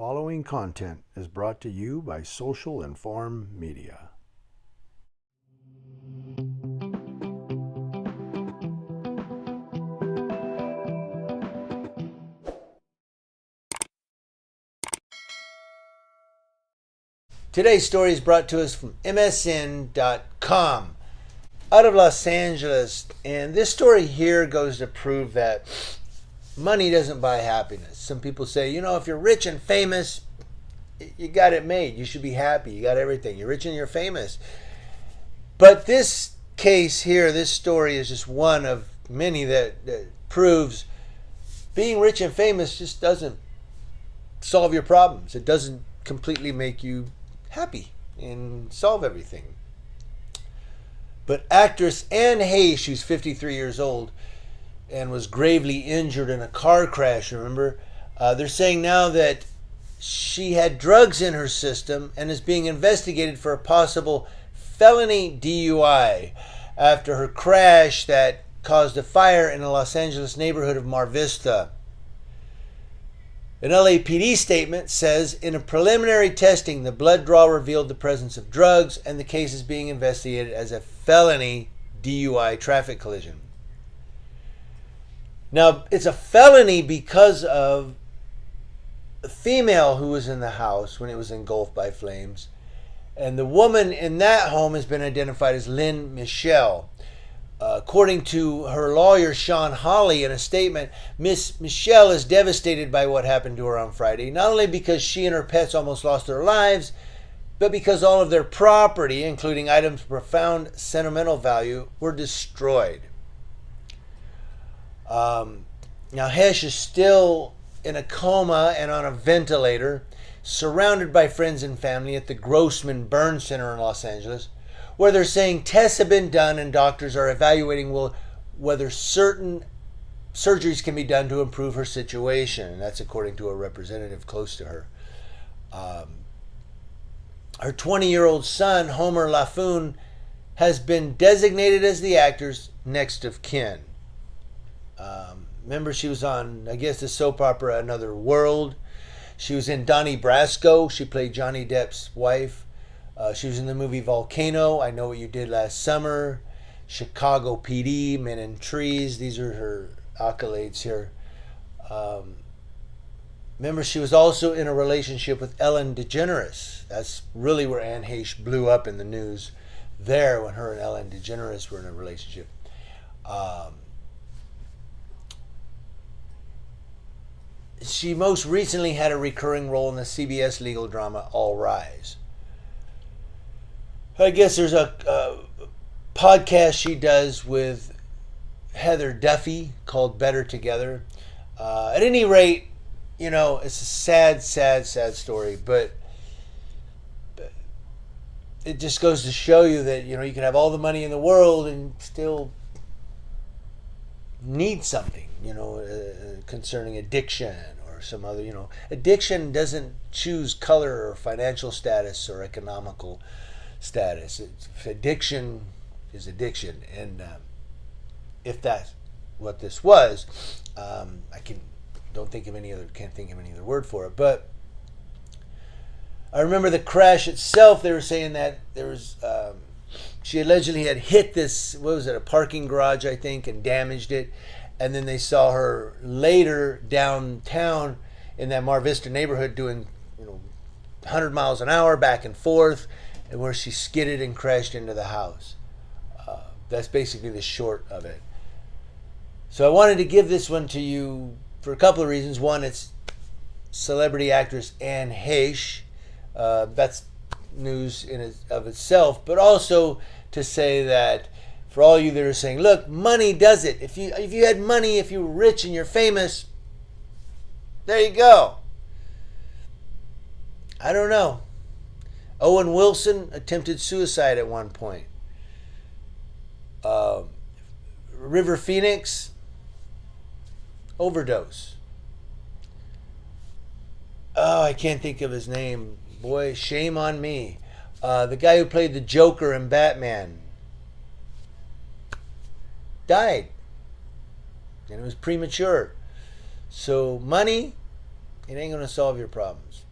following content is brought to you by Social Inform Media. Today's story is brought to us from MSN.com out of Los Angeles. And this story here goes to prove that money doesn't buy happiness. Some people say, if you're rich and famous, you got it made. You should be happy. You got everything. You're rich and you're famous. But this case here, this story is just one of many that proves being rich and famous just doesn't solve your problems. It doesn't completely make you happy and solve everything. But actress Ann Heche, who's 53 years old and was gravely injured in a car crash, remember? They're saying now that she had drugs in her system and is being investigated for a possible felony DUI after her crash that caused a fire in a Los Angeles neighborhood of Mar Vista. An LAPD statement says, in a preliminary testing, the blood draw revealed the presence of drugs, and the case is being investigated as a felony DUI traffic collision. Now, it's a felony because of the female who was in the house when it was engulfed by flames. And the woman in that home has been identified as Lynn Michelle. According to her lawyer, Sean Hawley, in a statement, Miss Michelle is devastated by what happened to her on Friday, not only because she and her pets almost lost their lives, but because all of their property, including items of profound sentimental value, were destroyed. Now, Heche is still in a coma and on a ventilator, surrounded by friends and family at the Grossman Burn Center in Los Angeles, where they're saying tests have been done and doctors are evaluating whether certain surgeries can be done to improve her situation. And that's according to a representative close to her. Her 20-year-old son, Homer LaFoon, has been designated as the actor's next of kin. Remember, she was on, I guess, the soap opera Another World. She was in Donnie Brasco. She played Johnny Depp's wife. She was in the movie Volcano, I Know What You Did Last Summer, Chicago PD, Men in Trees. These are her accolades here. Remember, she was also in a relationship with Ellen DeGeneres. That's really where Ann Heche blew up in the news there, when her and Ellen DeGeneres were in a relationship. She most recently had a recurring role in the CBS legal drama All Rise. I guess there's a podcast she does with Heather Duffy called Better Together. At any rate, it's a sad story, but it just goes to show you that, you can have all the money in the world and still need something, concerning addiction or some other, addiction doesn't choose color or financial status or economical status. Addiction is addiction, and if that's what this was, can't think of any other word for it. But I remember the crash itself. They were saying that there was she allegedly had hit this, a parking garage, I think, and damaged it. And then they saw her later downtown in that Mar Vista neighborhood doing 100 miles an hour back and forth, and where she skidded and crashed into the house. That's basically the short of it. So I wanted to give this one to you for a couple of reasons. One, it's celebrity actress Ann Heche. That's news of itself. But also to say that for all you that are saying, look, money does it. If you had money, if you were rich and you're famous, there you go. I don't know. Owen Wilson attempted suicide at one point. River Phoenix, overdose. Oh, I can't think of his name. Boy, shame on me. The guy who played the Joker in Batman died. And it was premature. So money, it ain't going to solve your problems.